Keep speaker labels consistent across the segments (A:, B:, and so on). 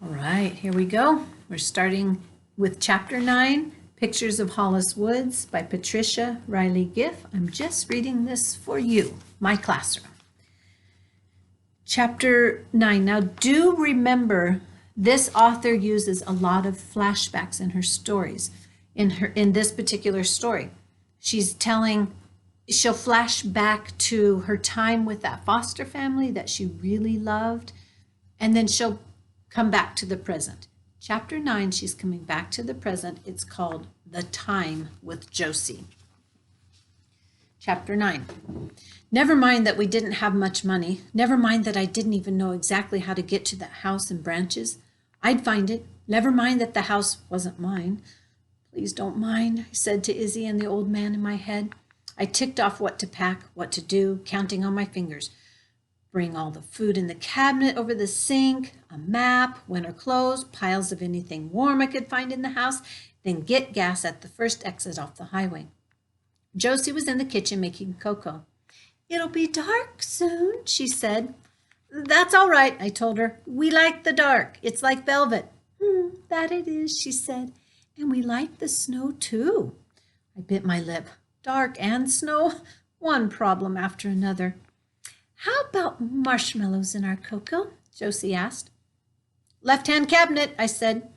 A: All right, here we go. We're starting with Chapter 9, Pictures of Hollis Woods by Patricia, Reilly, Giff. I'm just reading this for you, my classroom. Chapter 9. Now do remember this author uses a lot of flashbacks in her stories. In this particular story, she'll flash back to her time with that foster family that she really loved, and then she'll come back to the present. Chapter 9, she's coming back to the present. It's called The Time with Josie. Chapter 9. Never mind that we didn't have much money. Never mind that I didn't even know exactly how to get to that house in Branches. I'd find it. Never mind that the house wasn't mine. Please don't mind, I said to Izzy and the old man in my head. I ticked off what to pack, what to do, counting on my fingers. Bring all the food in the cabinet over the sink, a map, winter clothes, piles of anything warm I could find in the house, then get gas at the first exit off the highway. Josie was in the kitchen making cocoa. It'll be dark soon, she said. That's all right, I told her. We like the dark. It's like velvet. That it is, she said. And we like the snow too. I bit my lip. Dark and snow, one problem after another. How about marshmallows in our cocoa? Josie asked. Left-hand cabinet, I said.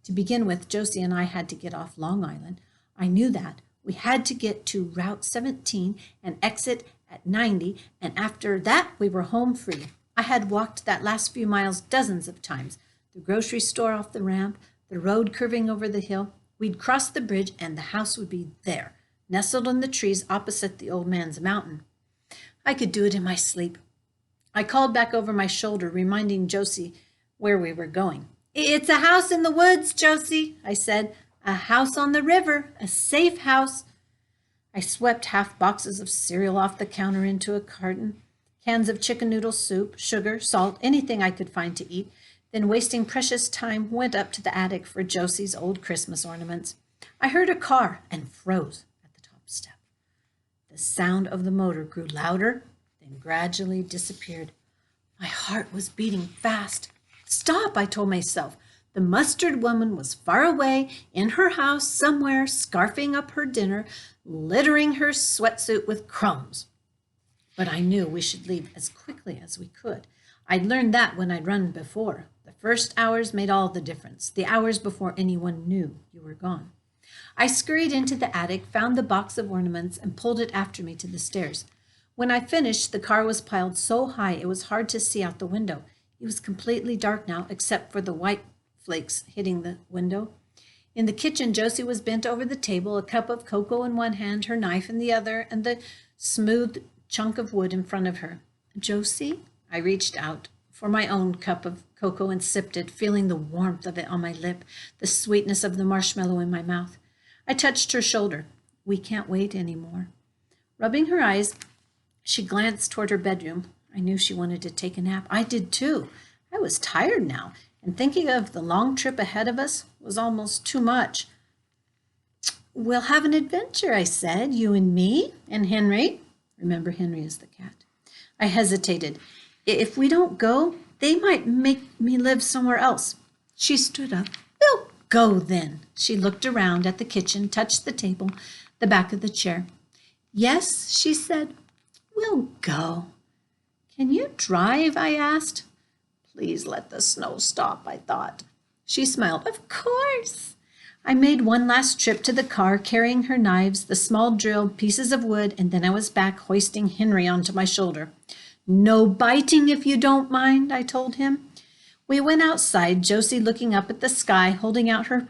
A: To begin with, Josie and I had to get off Long Island. I knew that. We had to get to Route 17 and exit at 90, and after that, we were home free. I had walked that last few miles dozens of times. The grocery store off the ramp, the road curving over the hill. We'd cross the bridge, and the house would be there, nestled in the trees opposite the old man's mountain. I could do it in my sleep. I called back over my shoulder, reminding Josie where we were going. It's a house in the woods, Josie, I said. A house on the river, a safe house. I swept half boxes of cereal off the counter into a carton, cans of chicken noodle soup, sugar, salt, anything I could find to eat, then wasting precious time, went up to the attic for Josie's old Christmas ornaments. I heard a car and froze at the top step. The sound of the motor grew louder, then gradually disappeared. My heart was beating fast. Stop, I told myself. The mustard woman was far away in her house somewhere, scarfing up her dinner, littering her sweatsuit with crumbs. But I knew we should leave as quickly as we could. I'd learned that when I'd run before. The first hours made all the difference, the hours before anyone knew you were gone. I scurried into the attic, found the box of ornaments, and pulled it after me to the stairs. When I finished, the car was piled so high it was hard to see out the window. It was completely dark now, except for the white flakes hitting the window. In the kitchen, Josie was bent over the table, a cup of cocoa in one hand, her knife in the other, and the smooth chunk of wood in front of her. Josie? I reached out for my own cup of cocoa and sipped it, feeling the warmth of it on my lip, the sweetness of the marshmallow in my mouth. I touched her shoulder. We can't wait anymore. Rubbing her eyes, she glanced toward her bedroom. I knew she wanted to take a nap. I did too. I was tired now, and thinking of the long trip ahead of us was almost too much. We'll have an adventure, I said, you and me and Henry. Remember, Henry is the cat. I hesitated. If we don't go, they might make me live somewhere else. She stood up. We'll go then. She looked around at the kitchen, touched the table, the back of the chair. Yes, she said, we'll go. Can you drive? I asked. Please let the snow stop, I thought. She smiled. Of course. I made one last trip to the car, carrying her knives, the small drill, pieces of wood, and then I was back hoisting Henry onto my shoulder. No biting if you don't mind, I told him. We went outside, Josie looking up at the sky, holding out her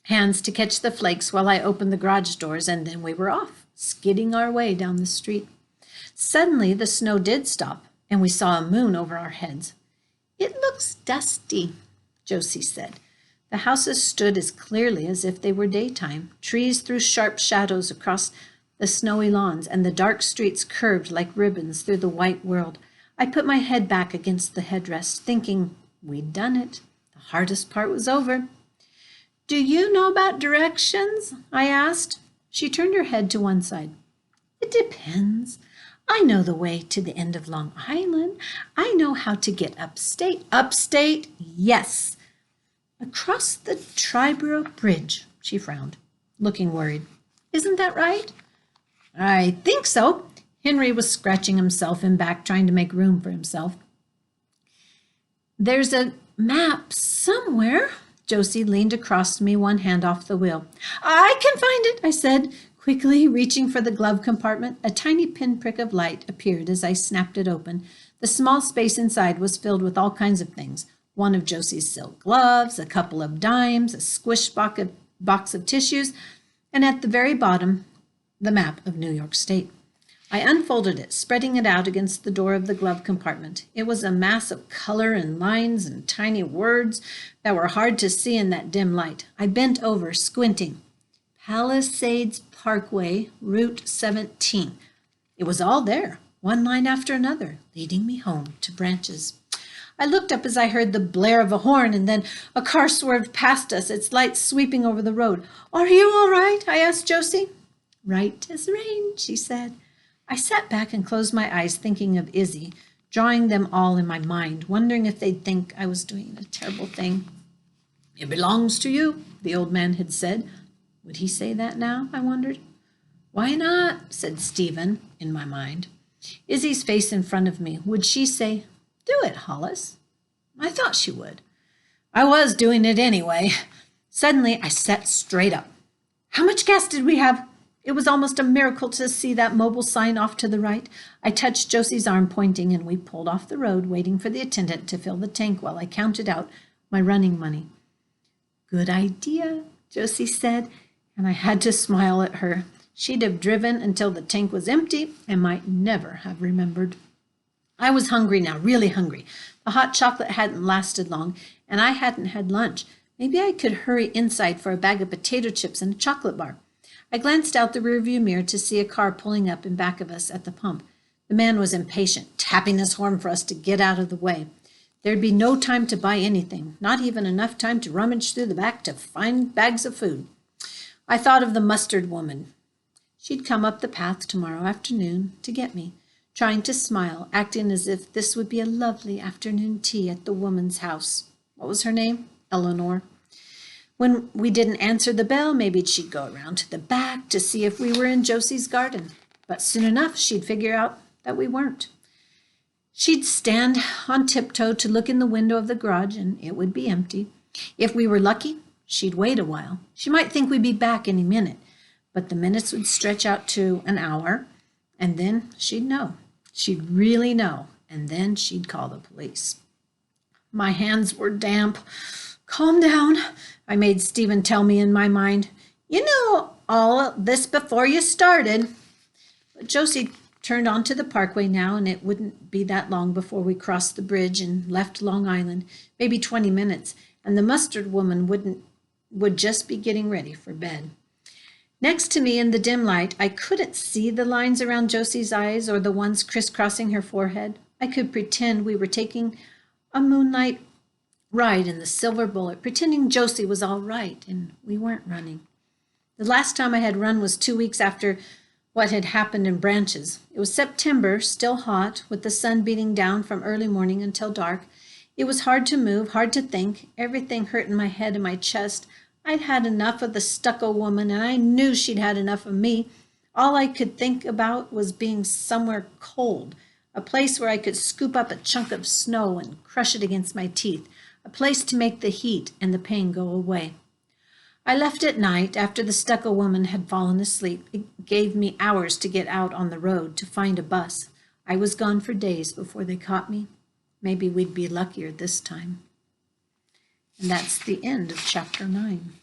A: hands to catch the flakes while I opened the garage doors, and then we were off, skidding our way down the street. Suddenly, the snow did stop, and we saw a moon over our heads. It looks dusty, Josie said. The houses stood as clearly as if they were daytime. Trees threw sharp shadows across the snowy lawns, and the dark streets curved like ribbons through the white world. I put my head back against the headrest, thinking we'd done it. The hardest part was over. Do you know about directions? I asked. She turned her head to one side. It depends. I know the way to the end of Long Island. I know how to get upstate. Upstate? Yes. Across the Triborough Bridge, she frowned, looking worried. Isn't that right? I think so. Henry was scratching himself in back, trying to make room for himself. There's a map somewhere. Josie leaned across to me, one hand off the wheel. I can find it, I said, quickly reaching for the glove compartment. A tiny pinprick of light appeared as I snapped it open. The small space inside was filled with all kinds of things. One of Josie's silk gloves, a couple of dimes, a squish box of tissues, and at the very bottom, the map of New York State. I unfolded it, spreading it out against the door of the glove compartment. It was a mass of color and lines and tiny words that were hard to see in that dim light. I bent over, squinting. Palisades Parkway, Route 17. It was all there, one line after another, leading me home to Branches. I looked up as I heard the blare of a horn, and then a car swerved past us, its lights sweeping over the road. Are you all right? I asked Josie. Right as rain, she said. I sat back and closed my eyes, thinking of Izzy, drawing them all in my mind, wondering if they'd think I was doing a terrible thing. It belongs to you, the old man had said. Would he say that now, I wondered? Why not, said Stephen, in my mind. Izzy's face in front of me. Would she say, do it, Hollis? I thought she would. I was doing it anyway. Suddenly, I sat straight up. How much gas did we have? It was almost a miracle to see that mobile sign off to the right. I touched Josie's arm, pointing, and we pulled off the road, waiting for the attendant to fill the tank while I counted out my running money. Good idea, Josie said, and I had to smile at her. She'd have driven until the tank was empty and might never have remembered. I was hungry now, really hungry. The hot chocolate hadn't lasted long, and I hadn't had lunch. Maybe I could hurry inside for a bag of potato chips and a chocolate bar. I glanced out the rearview mirror to see a car pulling up in back of us at the pump. The man was impatient, tapping his horn for us to get out of the way. There'd be no time to buy anything, not even enough time to rummage through the back to find bags of food. I thought of the mustard woman. She'd come up the path tomorrow afternoon to get me, trying to smile, acting as if this would be a lovely afternoon tea at the woman's house. What was her name? Eleanor. When we didn't answer the bell, maybe she'd go around to the back to see if we were in Josie's garden. But soon enough, she'd figure out that we weren't. She'd stand on tiptoe to look in the window of the garage, and it would be empty. If we were lucky, she'd wait a while. She might think we'd be back any minute, but the minutes would stretch out to an hour, and then she'd know. She'd really know, and then she'd call the police. My hands were damp. Calm down, I made Stephen tell me in my mind. You knew all this before you started. But Josie turned onto the parkway now, and it wouldn't be that long before we crossed the bridge and left Long Island, maybe 20 minutes, and the mustard woman would just be getting ready for bed. Next to me in the dim light, I couldn't see the lines around Josie's eyes or the ones crisscrossing her forehead. I could pretend we were taking a moonlight ride in the Silver Bullet, pretending Josie was all right and we weren't running. The last time I had run was 2 weeks after what had happened in Branches. It was September, still hot, with the sun beating down from early morning until dark. It was hard to move, hard to think. Everything hurt in my head and my chest. I'd had enough of the stucco woman, and I knew she'd had enough of me. All I could think about was being somewhere cold, a place where I could scoop up a chunk of snow and crush it against my teeth, a place to make the heat and the pain go away. I left at night after the stucco woman had fallen asleep. It gave me hours to get out on the road to find a bus. I was gone for days before they caught me. Maybe we'd be luckier this time. And that's the end of chapter 9.